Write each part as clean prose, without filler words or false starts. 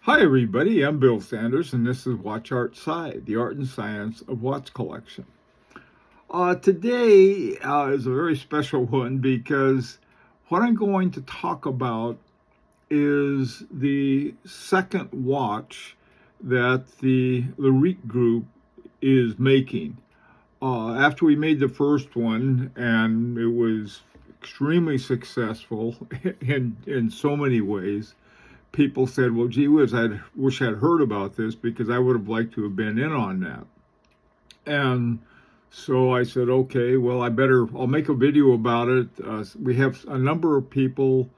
Hi everybody, I'm Bill Sanders and this is Watch Art Side, the art and science of watch collection. Today is a very special one because what I'm going to talk about is the second watch that the Lyrique group is making. After we made the first one and it was extremely successful in so many ways, people said, well, gee whiz, I wish I'd heard about this because I would have liked to have been in on that. And so I said, okay, well, I'll make a video about it. We have a number of people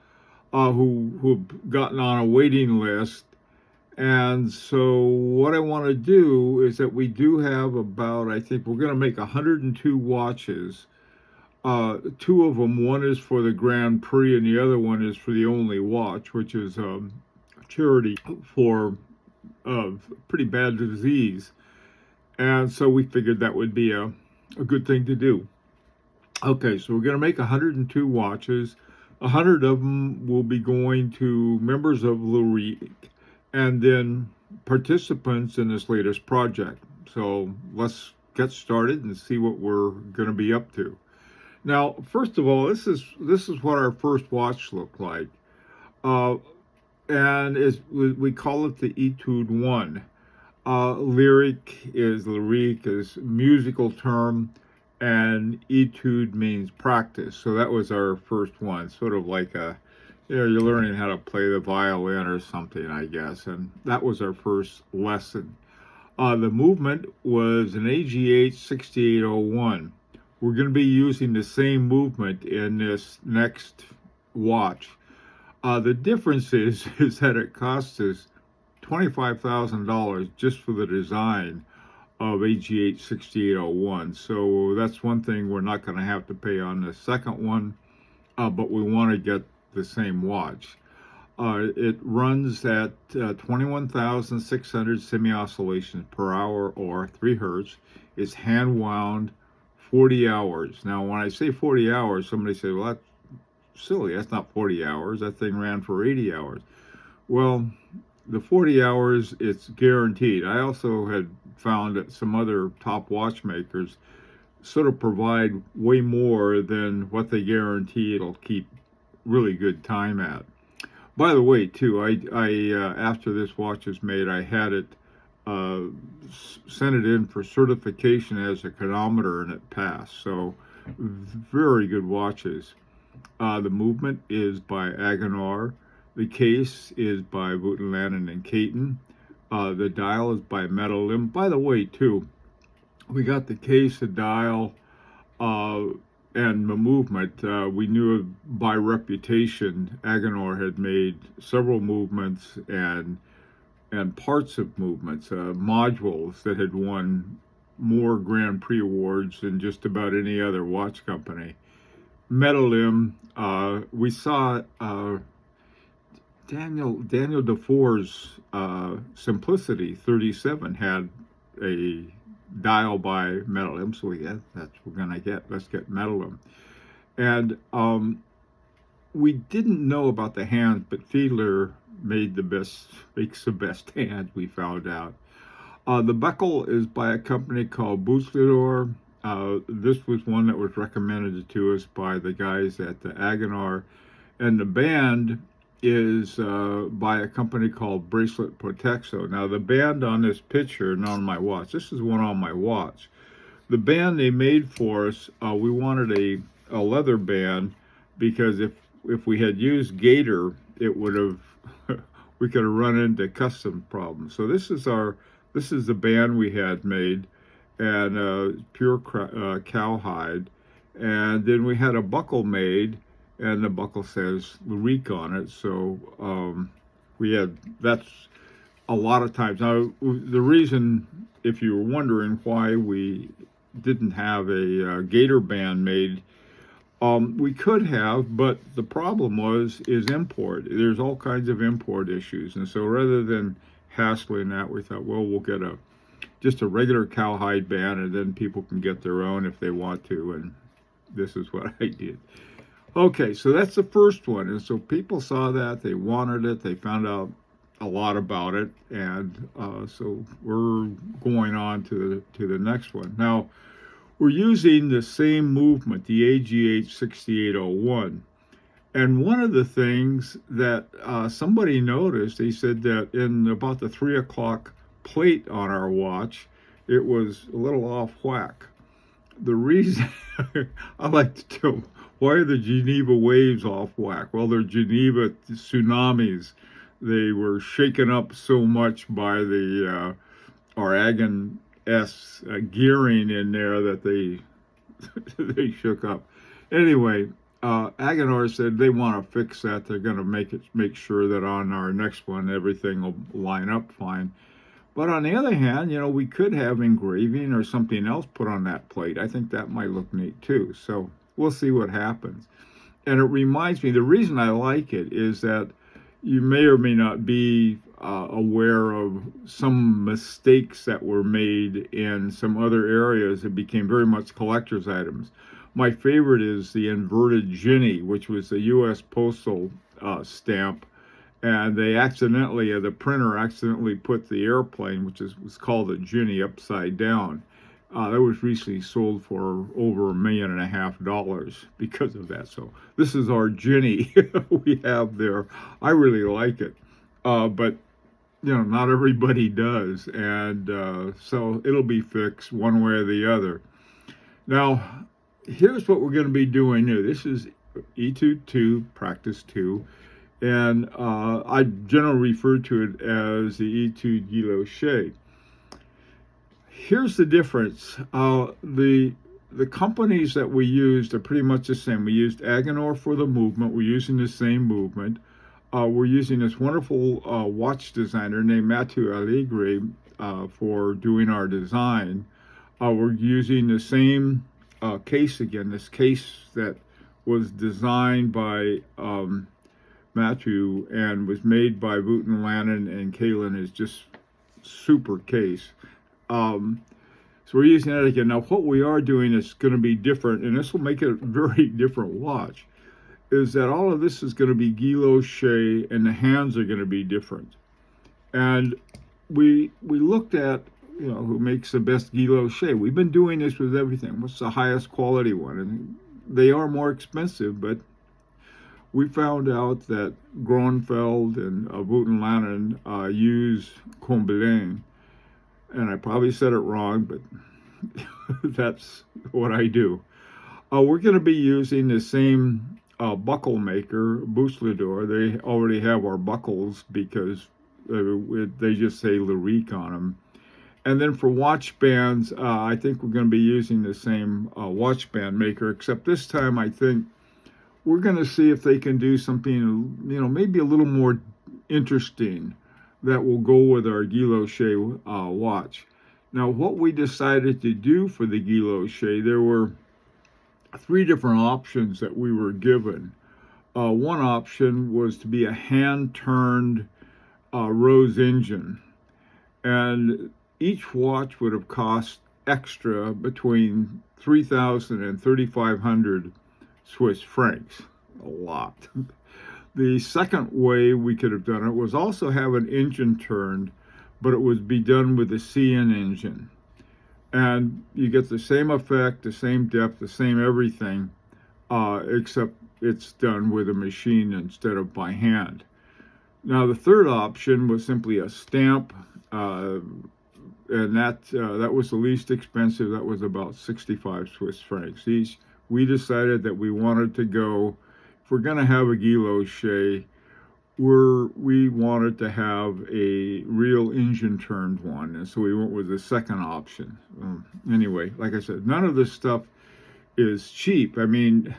who've gotten on a waiting list. And so what I want to do is that we do have about, I think we're going to make 102 watches. Two of them, one is for the Grand Prix and the other one is for the Only Watch, which is charity for pretty bad disease. And so we figured that would be a good thing to do. Okay, so we're going to make 102 watches. 100 of them will be going to members of Lyrique and then participants in this latest project. So let's get started and see what we're going to be up to. Now, first of all, this is what our first watch looked like. And we call it the Étude N. Lyrique is musical term, and etude means practice. So that was our first one, sort of like you're learning how to play the violin or something, I guess. And that was our first lesson. The movement was an AGH 6801. We're going to be using the same movement in this next watch. The difference is that it costs us $25,000 just for the design of AGH 6801. So that's one thing we're not going to have to pay on the second one, but we want to get the same watch. It runs at 21,600 semi-oscillations per hour or 3 hertz. It's hand wound 40 hours. Now, when I say 40 hours, somebody says, well, that's silly. That's not 40 hours. That thing ran for 80 hours. Well, the 40 hours, it's guaranteed. I also had found that some other top watchmakers sort of provide way more than what they guarantee it'll keep really good time at. By the way, too, I after this watch is made, I had it sent it in for certification as a chronometer, and it passed. So, very good watches. The movement is by Aguinar. The case is by Voutilanen and Caton. The dial is by Metal. By the way, too, we got the case, the dial, and the movement. We knew by reputation Aguinar had made several movements and parts of movements, modules that had won more Grand Prix awards than just about any other watch company. Metal, we saw Daniel Defore's Simplicity 37 had a dial by Metal, so that's what we're gonna get. Let's get Metal. And we didn't know about the hands, but Fiedler makes the best hand, we found out. The buckle is by a company called Buslador. This was one that was recommended to us by the guys at the Aguinar. And the band is by a company called Bracelet Protexo. Now, the band on this picture and on my watch, this is one on my watch. The band they made for us, we wanted a leather band because if we had used gator, it would have we could have run into custom problems. So this is the band we had made, and pure cowhide. And then we had a buckle made, and the buckle says Lyrique on it. So that's a lot of times. Now, the reason, if you were wondering why we didn't have a gator band made, we could have, but the problem is import. There's all kinds of import issues. And so rather than hassling that, we thought, well, we'll get just a regular cowhide band, and then people can get their own if they want to. And this is what I did. Okay, so that's the first one. And so people saw that, they wanted it, they found out a lot about it, and so we're going on to the next one. Now, we're using the same movement, the AGH 6801. And one of the things that somebody noticed, they said that in about the 3 o'clock plate on our watch, it was a little off whack. The reason I like to tell, why are the Geneva waves off whack? Well, they're Geneva tsunamis. They were shaken up so much by the Aragon S gearing in there that they they shook up. Anyway, Agonor said they want to fix that. They're going to make sure that on our next one everything will line up fine. But on the other hand, we could have engraving or something else put on that plate. I think that might look neat too. So we'll see what happens. And it reminds me, the reason I like it is that you may or may not be aware of some mistakes that were made in some other areas that became very much collector's items. My favorite is the inverted Ginny, which was the U.S. Postal stamp. And they the printer accidentally put the airplane, which was called a Ginny, upside down. That was recently sold for over $1.5 million because of that. So this is our Ginny we have there. I really like it, but not everybody does, and so it'll be fixed one way or the other. Now, here's what we're going to be doing new. This is Etude 2, Practice 2. And I generally refer to it as the Etude Guilloche. Here's the difference. The companies that we used are pretty much the same. We used Agonor for the movement. We're using the same movement. We're using this wonderful watch designer named Mathieu Allegre for doing our design. We're using the same case again, this case that was designed by Matthew and was made by Wooten Lannon and Kalin. Is just super case. So we're using that again. Now what we are doing is going to be different, and this will make it a very different watch, is that all of this is going to be guilloche and the hands are going to be different. And we looked at who makes the best guilloche. We've been doing this with everything. What's the highest quality one? And they are more expensive, but we found out that Gronfeld and Wooten Lannon use Combelaine. And I probably said it wrong, but that's what I do. We're going to be using the same buckle maker, Bouslador. They already have our buckles because they just say Lyrique on them. And then for watch bands, I think we're going to be using the same watch band maker, except this time I think we're going to see if they can do something, maybe a little more interesting that will go with our guilloche watch. Now, what we decided to do for the guilloche, there were 3 different options that we were given. One option was to be a hand-turned Rose engine, and each watch would have cost extra between 3,000 and 3,500 Swiss francs, a lot. The second way we could have done it was also have an engine turned, but it would be done with the CN engine. And you get the same effect, the same depth, the same everything, except it's done with a machine instead of by hand. Now, the third option was simply a stamp, and that was the least expensive. That was about 65 Swiss francs each. We decided that we wanted to go, if we're going to have a guilloche, we wanted to have a real engine-turned one, and so we went with the second option. Anyway, like I said, none of this stuff is cheap. I mean,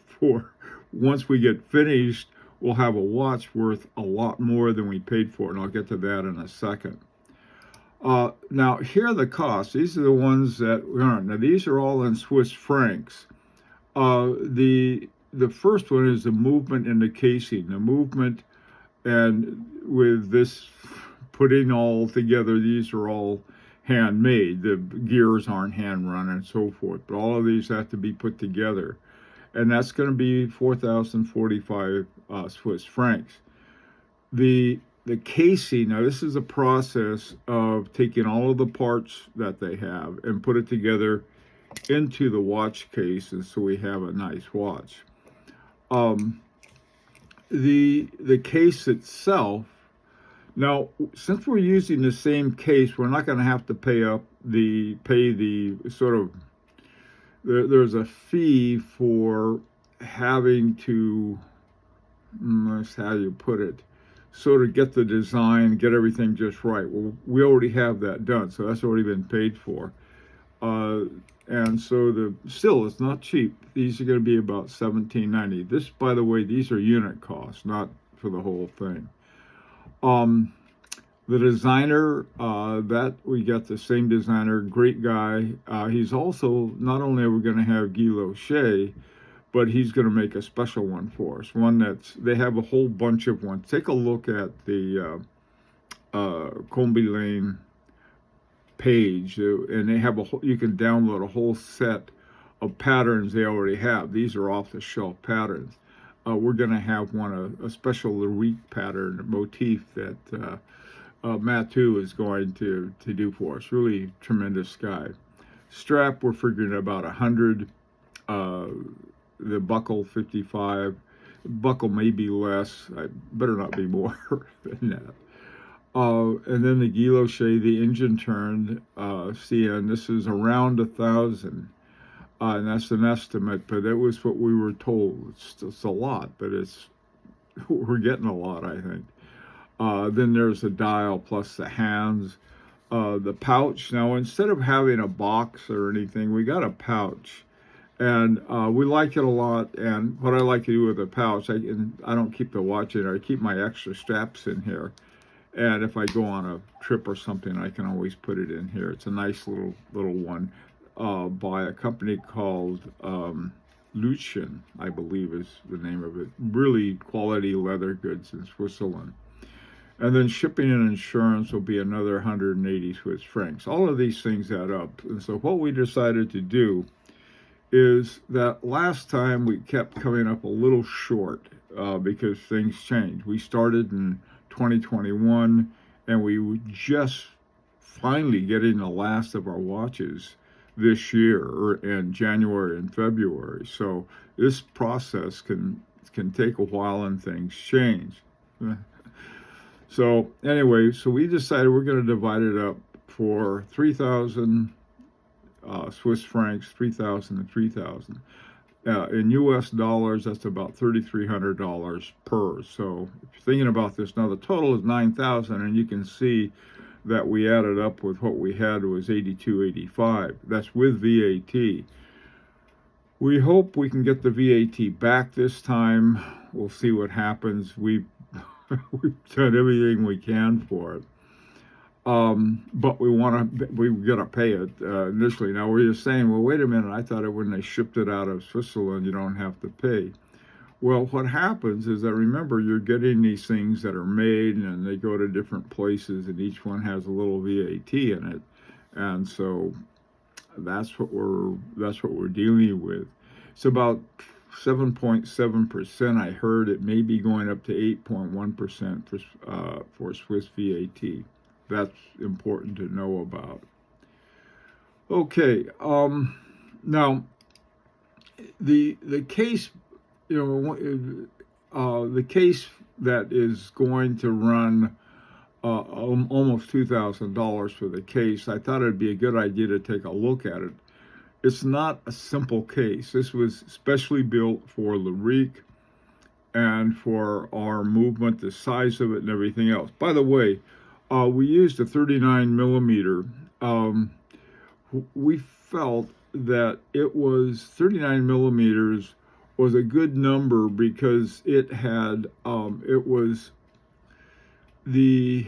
for once we get finished, we'll have a watch worth a lot more than we paid for, and I'll get to that in a second. Now, here are the costs. These are the ones that we aren't. Now, these are all in Swiss francs. The first one is the movement and the casing. The movement, and with this putting all together, these are all handmade. The gears aren't hand run and so forth, but all of these have to be put together. And that's going to be 4,045 Swiss francs. The the casing. Now, this is a process of taking all of the parts that they have and put it together into the watch case, and so we have a nice watch. The case itself. Now, since we're using the same case, we're not going to have to pay the sort of. There's a fee for having to. That's how you put it. Sort of get the design, get everything just right. Well, we already have that done, so that's already been paid for. And so still, it's not cheap. These are going to be about $17.90. This, by the way, these are unit costs, not for the whole thing. The designer, that we got the same designer, great guy. He's also, not only are we going to have Guy Loche, but he's going to make a special one for us. One they have a whole bunch of ones. Take a look at the Combi Lane page, and they have you can download a whole set of patterns they already have. These are off-the-shelf patterns. We're going to have a special Lyrique pattern motif that Mathieu is going to do for us. Really tremendous guy. Strap, we're figuring about 100. The buckle, 55. Buckle may be less. I better not be more than that. And then the Guy Loche, the engine turned CN. This is around 1,000. And that's an estimate, but that was what we were told. It's a lot, but we're getting a lot, I think. Then there's the dial plus the hands. The pouch. Now, instead of having a box or anything, we got a pouch. And we like it a lot. And what I like to do with the pouch, I don't keep the watch in there. I keep my extra straps in here. And if I go on a trip or something, I can always put it in here. It's a nice little one by a company called Lucien, I believe is the name of it. Really quality leather goods in Switzerland. And then shipping and insurance will be another 180 Swiss francs. All of these things add up. And so what we decided to do is that last time we kept coming up a little short because things changed. We started in 2021, and we were just finally getting the last of our watches this year, or in January and February. So this process can take a while, and things change. So anyway, so we decided we're going to divide it up for 3,000 Swiss francs, 3,000 and 3,000. In U.S. dollars, that's about $3,300 per. So if you're thinking about this now, the total is 9,000, and you can see that we added up with what we had was 82.85. That's with VAT. We hope we can get the VAT back this time. We'll see what happens. We've done everything we can for it. But we gotta pay it initially. Now we're just saying, well, wait a minute. I thought when they shipped it out of Switzerland, you don't have to pay. Well, what happens is that, remember, you're getting these things that are made, and they go to different places, and each one has a little VAT in it, and so that's what we're dealing with. It's about 7.7%. I heard it may be going up to 8.1% for Swiss VAT. That's important to know about. Okay, now the case, the case that is going to run almost $2,000 for the case. I thought it'd be a good idea to take a look at it. It's not a simple case. This was specially built for Lyrique and for our movement, the size of it and everything else. By the way, we used a 39 millimeter. We felt that it was 39 millimeters was a good number because it had, it was the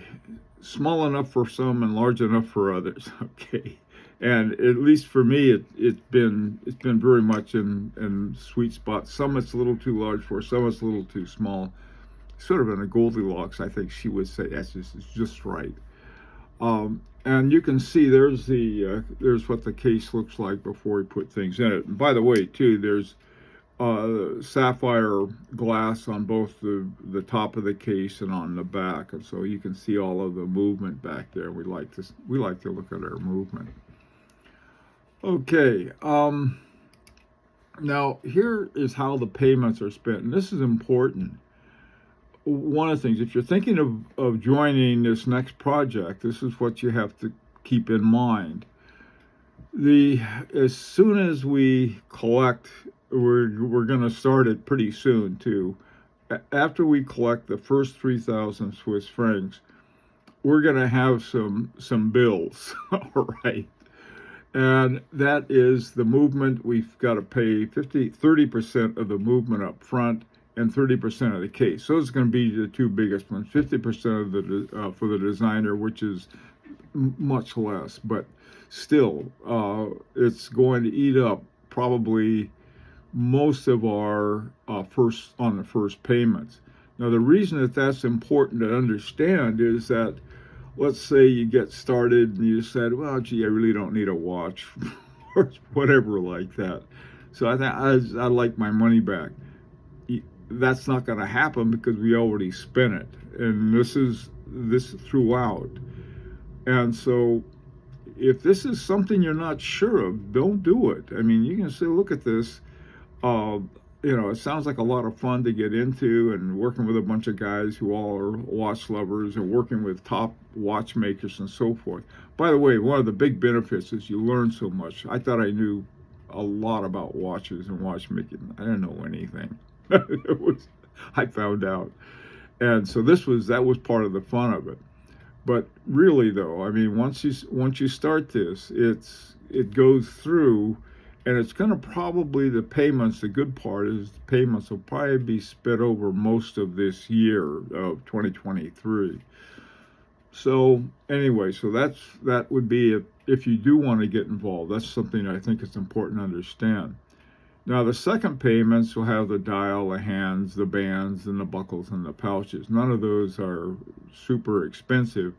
small enough for some and large enough for others. Okay. And at least for me, it's been very much in sweet spot. Some it's a little too large for, some it's a little too small. Sort of in a Goldilocks, I think she would say. That's just right. And you can see there's what the case looks like before we put things in it. And by the way, too, there's sapphire glass on both the top of the case and on the back, and so you can see all of the movement back there. We like to look at our movement. Okay, now here is how the payments are spent, and this is important. One of the things, if you're thinking of joining this next project, this is what you have to keep in mind. As soon as we collect, we're going to start it pretty soon too. After we collect the first 3,000 Swiss francs, we're going to have some bills, all right? And that is the movement. We've got to pay 30% of the movement up front and 30% of the case. So it's going to be the two biggest ones. 50% of the for the designer, which is much less, but still, it's going to eat up probably most of our first payments. Now, the reason that that's important to understand is that, let's say you get started and you said, well, gee, I really don't need a watch or whatever like that. So I'd like my money back. That's not going to happen because we already spent it. And this is throughout. And so if this is something you're not sure of, don't do it. I mean, you can say, look at this. It sounds like a lot of fun to get into, and working with a bunch of guys who all are watch lovers and working with top watchmakers and so forth. By the way, one of the big benefits is you learn so much. I thought I knew a lot about watches and watchmaking. I didn't know anything. I found out. And so that was part of the fun of it. But really, though, I mean, once you start this, it goes through. And it's going to probably, the good part is the payments will probably be spread over most of this year of 2023. So anyway, that would be if you do want to get involved. That's something I think it's important to understand. Now, the second payments will have the dial, the hands, the bands, and the buckles, and the pouches. None of those are super expensive.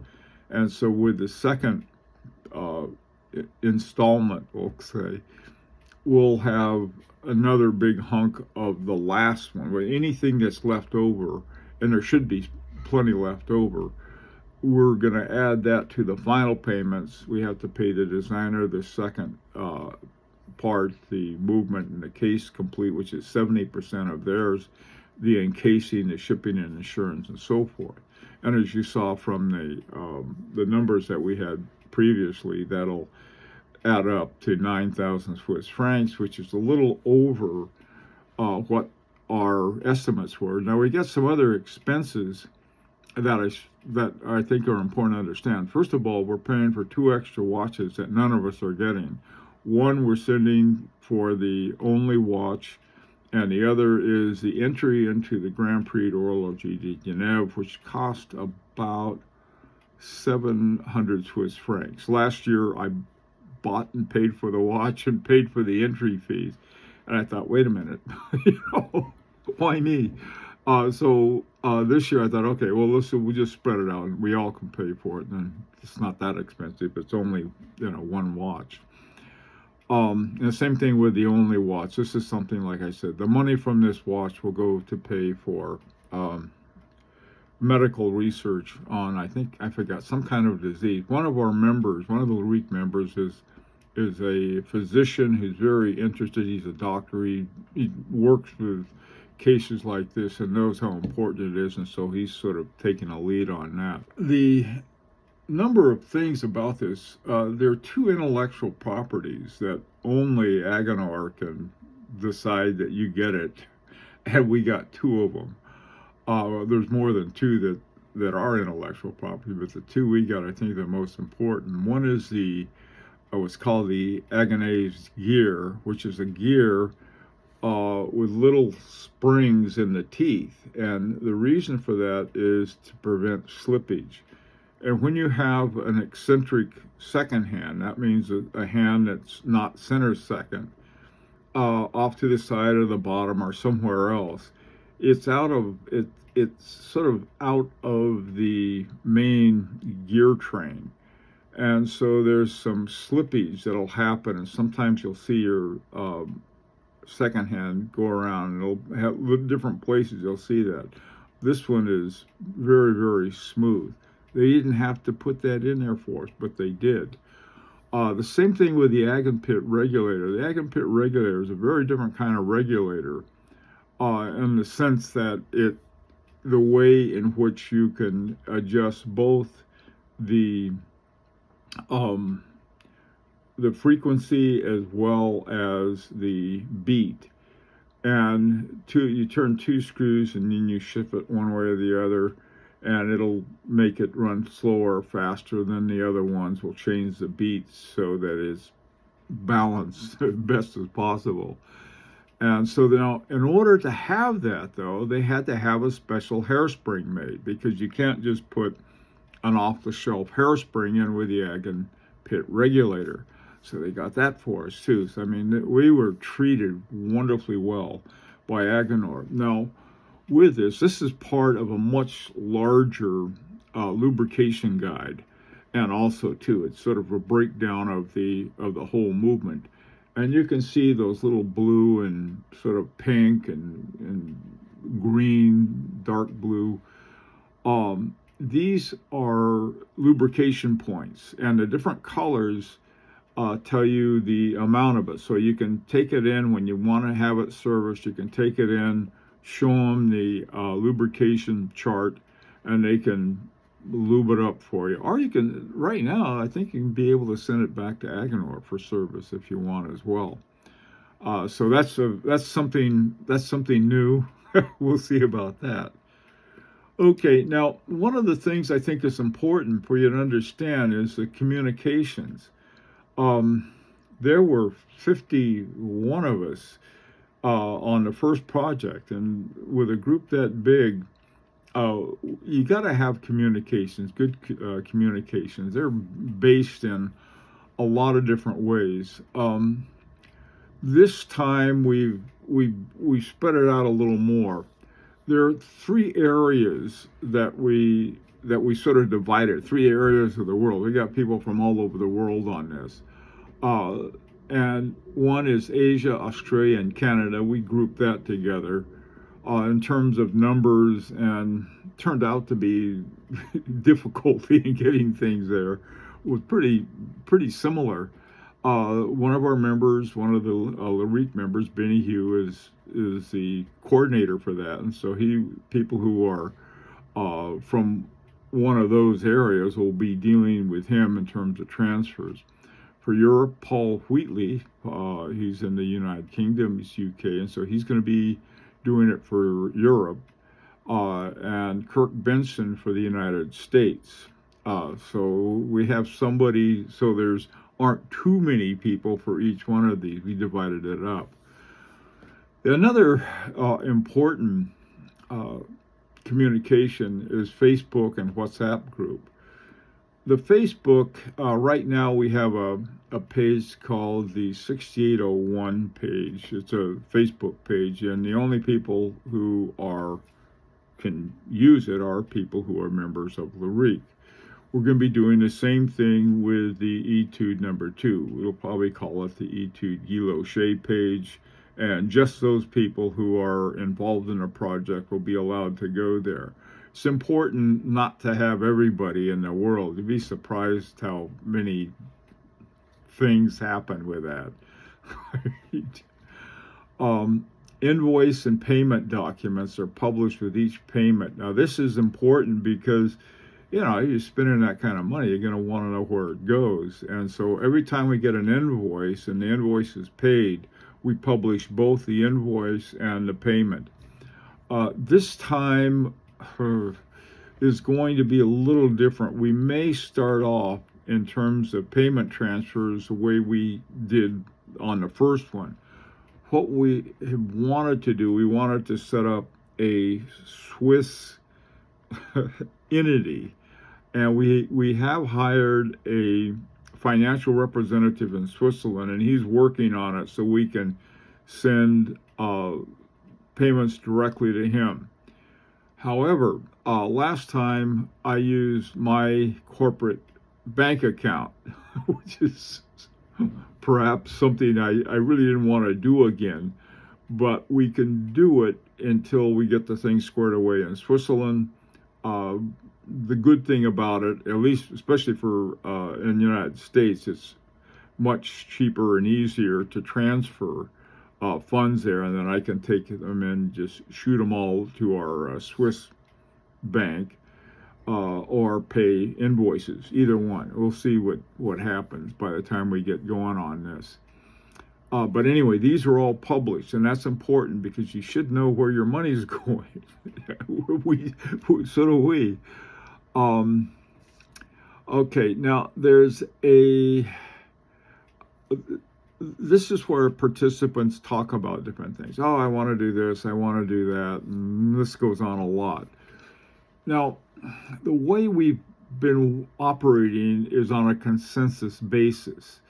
And so with the second installment, we'll say, we'll have another big hunk of the last one. But anything that's left over, and there should be plenty left over, we're going to add that to the final payments. We have to pay the designer the second part, the movement and the case complete, which is 70% of theirs, the encasing, the shipping and insurance, and so forth. And as you saw from the numbers that we had previously, that'll add up to 9,000 Swiss francs, which is a little over what our estimates were. Now, we got some other expenses that I think are important to understand. First of all, we're paying for 2 extra watches that none of us are getting. One we're sending for the only watch, and the other is the entry into the Grand Prix d'Horlogerie de Genève, which cost about 700 Swiss francs. Last year, I bought and paid for the watch and paid for the entry fees. And I thought, wait a minute, why me? So this year I thought, okay, well, listen, we'll just spread it out and we all can pay for it. And it's not that expensive. It's only, one watch. And the same thing with the only watch. This is something, like I said, the money from this watch will go to pay for medical research on, I forgot, some kind of disease. One of our members, one of the Lyrique members is a physician who's very interested. He's a doctor. He works with cases like this and knows how important it is, and so he's sort of taking a lead on that. The number of things about this, there are 2 intellectual properties that only Agenor can decide that you get it, and we got 2 of them. There's more than 2 that are intellectual property, but the 2 we got, I think, the most important. One is what's called the Agenais gear, which is a gear with little springs in the teeth. And the reason for that is to prevent slippage. And when you have an eccentric second hand, that means a hand that's not center second, off to the side or the bottom or somewhere else, it's sort of out of the main gear train. And so there's some slippage that'll happen, and sometimes you'll see your secondhand go around, and it'll have different places. You'll see that. This one is very, very smooth. They didn't have to put that in there for us, but they did. The same thing with the ag and pit regulator. The ag and pit regulator is a very different kind of regulator in the sense that the way in which you can adjust both the frequency as well as the beat. And you turn two screws and then you shift it one way or the other, and it'll make it run slower or faster than the other ones. Will change the beats so that it's balanced as best as possible. And so now, in order to have that, though, they had to have a special hairspring made, because you can't just put an off-the-shelf hairspring in with the ag and pit regulator. So they got that for us, too. So, I mean, we were treated wonderfully well by Aganor. Now, with this is part of a much larger lubrication guide. And also, too, it's sort of a breakdown of the whole movement. And you can see those little blue and sort of pink and green, dark blue. These are lubrication points, and the different colors tell you the amount of it. So you can take it in when you want to have it serviced. You can take it in, show them the lubrication chart, and they can lube it up for you. Or you can, right now, I think you can be able to send it back to Aganor for service if you want as well. So that's something new. We'll see about that. Okay, now one of the things I think is important for you to understand is the communications. There were 51 of us on the first project, and with a group that big, you got to have communications, good communications. They're based in a lot of different ways. This time we spread it out a little more. There are three areas that we sort of divided, three areas of the world. We got people from all over the world on this. And one is Asia, Australia, and Canada. We grouped that together in terms of numbers, and turned out to be difficulty in getting things there was pretty similar. One of our members, one of the Lyrique members, Benny Hugh, is the coordinator for that, and so people who are from one of those areas will be dealing with him in terms of transfers. For Europe, Paul Wheatley, he's in the United Kingdom, he's UK, and so he's going to be doing it for Europe, and Kirk Benson for the United States. So we have somebody, so there's aren't too many people for each one of these. We divided it up. Another important communication is Facebook and WhatsApp group. The Facebook, right now we have a page called the 6801 page. It's a Facebook page, and the only people who can use it are people who are members of Lyrique. We're going to be doing the same thing with the Etude number 2. We'll probably call it the Etude Guy Shea page, and just those people who are involved in a project will be allowed to go there. It's important not to have everybody in the world. You'd be surprised how many things happen with that. Invoice and payment documents are published with each payment. Now, this is important because, you're spending that kind of money, you're going to want to know where it goes. And so every time we get an invoice and the invoice is paid, we publish both the invoice and the payment. This time is going to be a little different. We may start off in terms of payment transfers the way we did on the first one. What we have wanted to do, we wanted to set up a Swiss entity, and we have hired a financial representative in Switzerland, and he's working on it so we can send payments directly to him. However, last time I used my corporate bank account, which is perhaps something I really didn't want to do again. but we can do it until we get the thing squared away in Switzerland. Uh, the good thing about it, at least especially for in the United States, it's much cheaper and easier to transfer funds there, and then I can take them and just shoot them all to our Swiss bank, or pay invoices. Either one. We'll see what happens by the time we get going on this. But anyway, these are all published, and that's important because you should know where your money's going. So do we. Okay, now this is where participants talk about different things. Oh, I want to do this, I want to do that, and this goes on a lot. Now, the way we've been operating is on a consensus basis.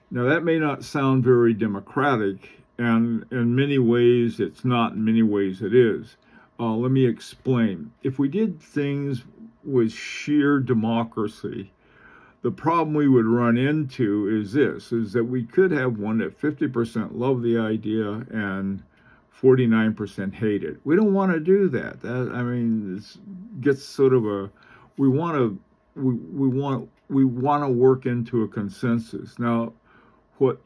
Now, that may not sound very democratic, and in many ways it's not, in many ways it is. Let me explain. If we did things with sheer democracy, the problem we would run into is that we could have one that 50% love the idea and 49% hate it. We don't want to do that. This gets sort of we want to work into a consensus. Now, what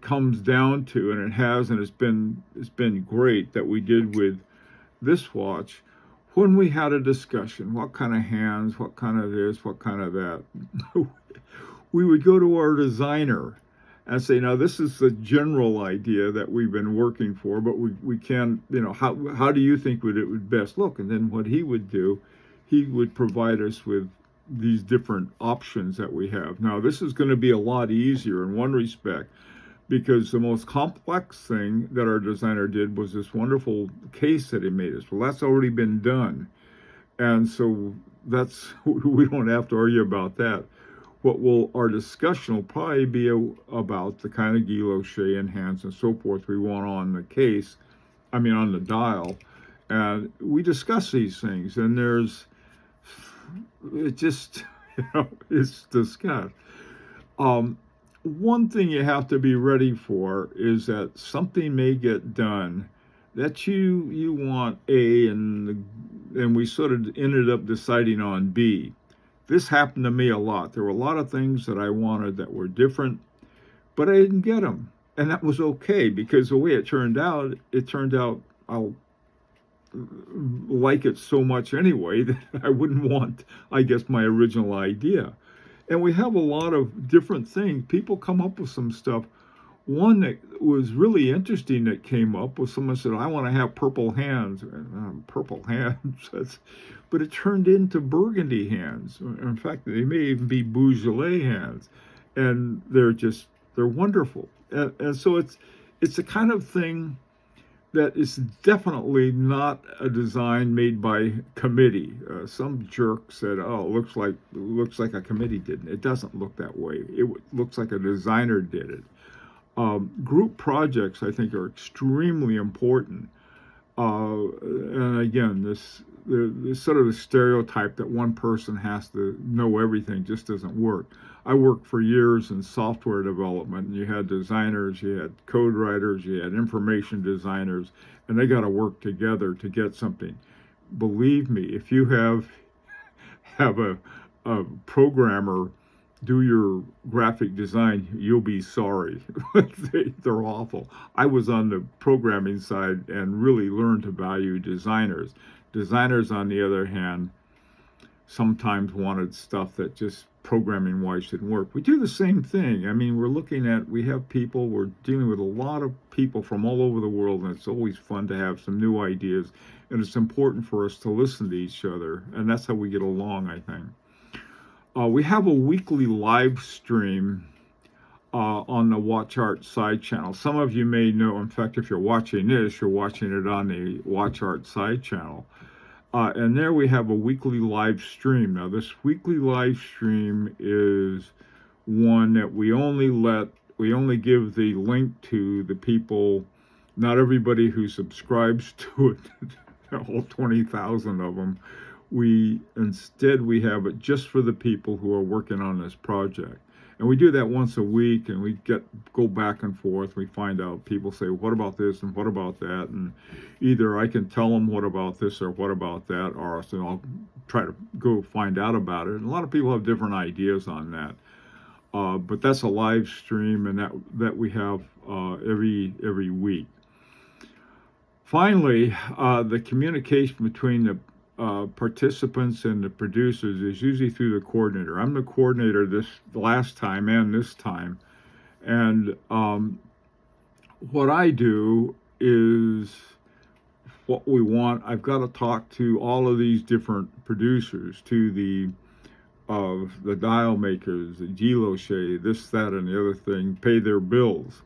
comes down to, and it has, and it's been great that we did with this watch, when we had a discussion, what kind of hands, what kind of this, what kind of that, we would go to our designer and say, now this is the general idea that we've been working for, but we can, how do you think it would best look? And then what he would do, he would provide us with these different options that we have. Now, this is going to be a lot easier in one respect, because the most complex thing that our designer did was this wonderful case that he made us. Well, that's already been done. And so we don't have to argue about that. Our discussion will probably be about the kind of guilloche and hands and so forth we want on the dial. And we discuss these things, and it's discussed. One thing you have to be ready for is that something may get done that you want A, and we sort of ended up deciding on B. This happened to me a lot. There were a lot of things that I wanted that were different, but I didn't get them. And that was okay, because the way it turned out I'll like it so much anyway that I wouldn't want, I guess, my original idea. And we have a lot of different things. People come up with some stuff. One that was really interesting that came up was someone said, I want to have purple hands. Purple hands. But it turned into burgundy hands. In fact, they may even be Beaujolais hands. And they're wonderful. And so it's the kind of thing that is definitely not a design made by committee. Some jerk said, "Oh, it looks like a committee did it." It doesn't look that way. It looks like a designer did it. Group projects, I think, are extremely important. And again, this sort of the stereotype that one person has to know everything just doesn't work. I worked for years in software development, and you had designers, you had code writers, you had information designers, and they got to work together to get something. Believe me, if you have a programmer do your graphic design, you'll be sorry. They're awful. I was on the programming side and really learned to value designers. Designers, on the other hand, sometimes wanted stuff that just programming-wise didn't work. We do the same thing. We're dealing with a lot of people from all over the world, and it's always fun to have some new ideas, and it's important for us to listen to each other, and that's how we get along, I think. We have a weekly live stream on the Watch Art side channel. Some of you may know, in fact, if you're watching this, you're watching it on the Watch Art side channel. And there we have a weekly live stream. Now, this weekly live stream is one that we only give the link to the people, not everybody who subscribes to it, all 20,000 of them. Instead we have it just for the people who are working on this project. And we do that once a week, and we go back and forth. We find out, people say, what about this and what about that? And either I can tell them what about this or what about that, or so I'll try to go find out about it. And a lot of people have different ideas on that. But that's a live stream, and that we have every week. Finally, the communication between the participants and the producers is usually through the coordinator. I'm the coordinator this last time and this time, and what I do is what we want. I've got to talk to all of these different producers, to the dial makers, the Giloche, this, that, and the other thing, pay their bills.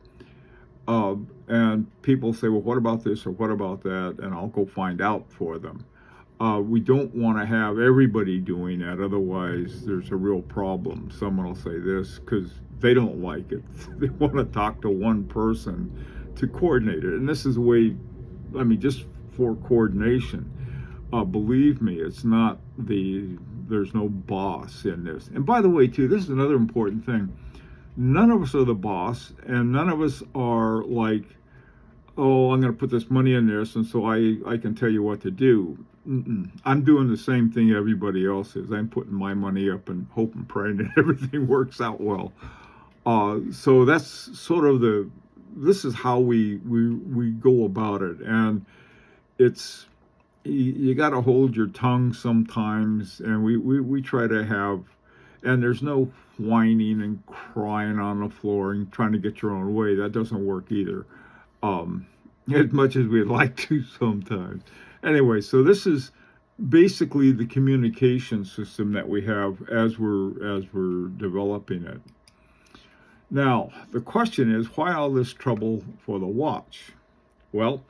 And people say, well, what about this or what about that? And I'll go find out for them. We don't want to have everybody doing that, otherwise there's a real problem. Someone will say this because they don't like it. They want to talk to one person to coordinate it. And this is a way, just for coordination. Believe me, it's not there's no boss in this. And by the way, too, this is another important thing. None of us are the boss, and none of us are like, oh, I'm going to put this money in this, and so I can tell you what to do. I'm doing the same thing everybody else is. I'm putting my money up and hoping, praying that everything works out well. So that's sort of this is how we go about it. And it's, you got to hold your tongue sometimes, and we try to have, and there's no whining and crying on the floor and trying to get your own way. That doesn't work either, as much as we'd like to sometimes. Anyway, so this is basically the communication system that we have as we're developing it. Now, the question is, why all this trouble for the watch? Well,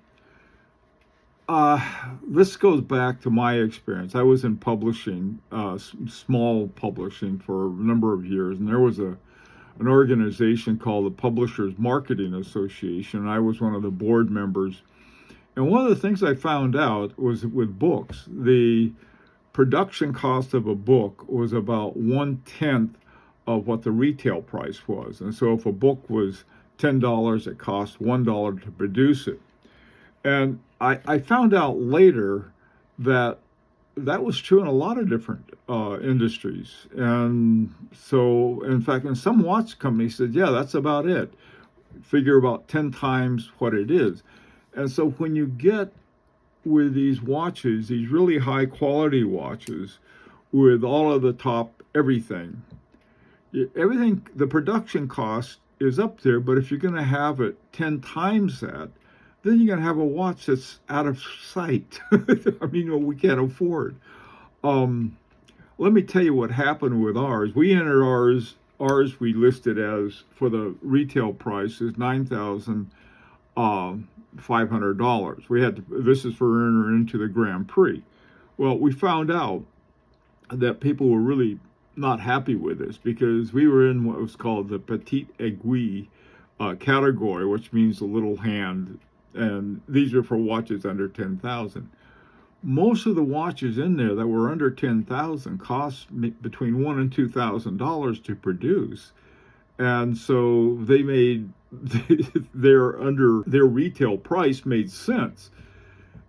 this goes back to my experience. I was in publishing, small publishing, for a number of years, and there was an organization called the Publishers Marketing Association, and I was one of the board members. And one of the things I found out was with books, the production cost of a book was about 1/10 of what the retail price was. And so if a book was $10, it cost $1 to produce it. And I found out later that was true in a lot of different industries. And so, in fact, in some watch companies said, yeah, that's about it. Figure about 10 times what it is. And so when you get with these watches, these really high quality watches with all of the top everything, the production cost is up there, but if you're going to have it 10 times that, then you're going to have a watch that's out of sight. We can't afford. Let me tell you what happened with ours. We entered ours we listed as, for the retail price, is $9,500. This is for entering into the Grand Prix. Well, we found out that people were really not happy with this because we were in what was called the Petite Aiguille category, which means the little hand, and these are for watches under 10,000. Most of the watches in there that were under 10,000 cost between $1,000 and $2,000 to produce, and so they made their retail price made sense.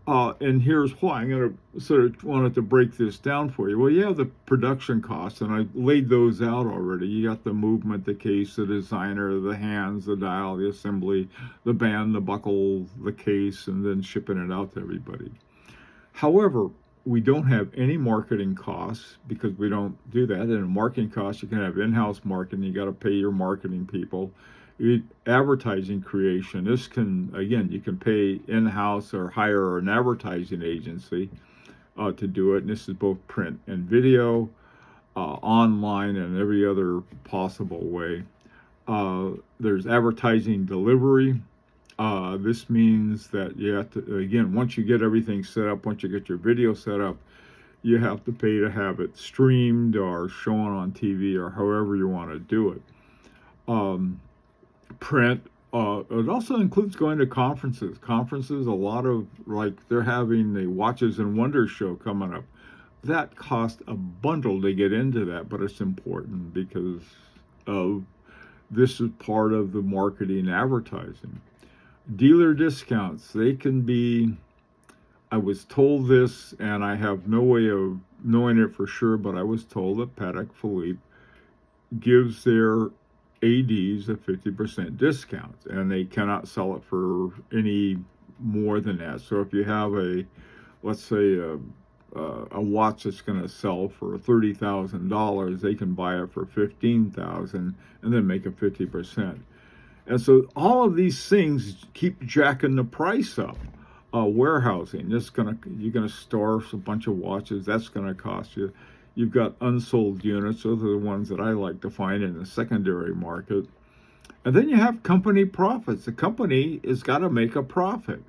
And here's why. I'm going to sort of wanted to break this down for you. Well, you have the production costs, and I laid those out already. You got the movement, the case, the designer, the hands, the dial, the assembly, the band, the buckle, the case, and then shipping it out to everybody. However, we don't have any marketing costs because we don't do that. And in marketing costs, you can have in-house marketing. You got to pay your marketing people. Advertising creation, this can, again, you can pay in-house or hire an advertising agency to do it. And this is both print and video, online, and every other possible way. There's advertising delivery. This means that you have to, again, once you get everything set up, once you get your video set up, you have to pay to have it streamed or shown on TV or however you want to do it. Print. It also includes going to conferences. A lot of, like, they're having the Watches and Wonders show coming up. That costs a bundle to get into that, but it's important because of this is part of the marketing advertising. Dealer discounts, they can be, I was told this, and I have no way of knowing it for sure, but I was told that Patek Philippe gives their ADs a 50% discount, and they cannot sell it for any more than that. So if you have let's say a watch that's going to sell for $30,000, they can buy it for $15,000 and then make a 50%. And so all of these things keep jacking the price up. Warehousing, you're gonna store a bunch of watches. That's going to cost you. You've got unsold units. Those are the ones that I like to find in the secondary market. And then you have company profits. The company has got to make a profit.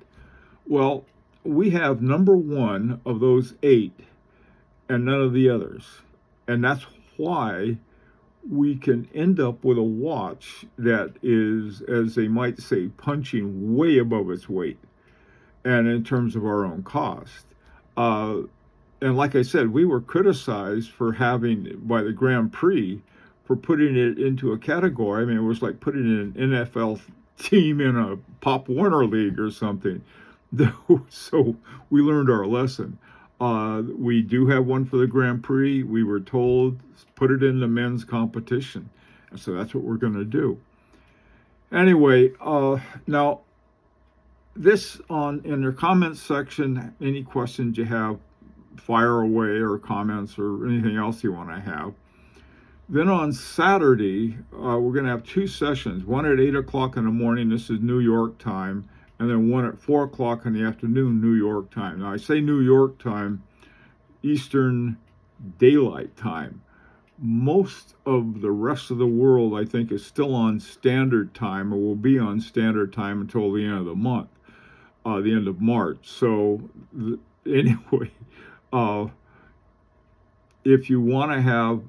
Well, we have number one of those 8 and none of the others. And that's why we can end up with a watch that is, as they might say, punching way above its weight, and in terms of our own cost. And like I said, we were criticized for by the Grand Prix, for putting it into a category. I mean, it was like putting an NFL team in a Pop Warner League or something. So we learned our lesson. We do have one for the Grand Prix. We were told, put it in the men's competition. And so that's what we're going to do. Anyway, now, in the comments section, any questions you have, fire away, or comments or anything else you want to have. Then on Saturday, we're going to have 2 sessions, one at 8 o'clock in the morning. This is New York time. And then one at 4 o'clock in the afternoon, New York time. Now, I say New York time, Eastern Daylight Time. Most of the rest of the world, I think, is still on Standard Time, or will be on Standard Time until the end of the month, the end of March. So, anyway, if you want to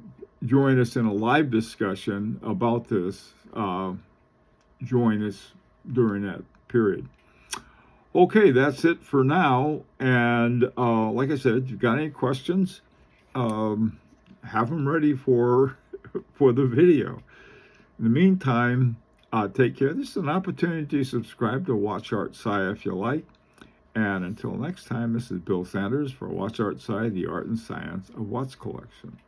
join us in a live discussion about this, join us during that period. Okay, that's it for now. And like I said, if you've got any questions, have them ready for the video. In the meantime, take care. This is an opportunity to subscribe to Watch Art Sci if you like. And until next time, this is Bill Sanders for Watch Art Sci, the art and science of watch collection.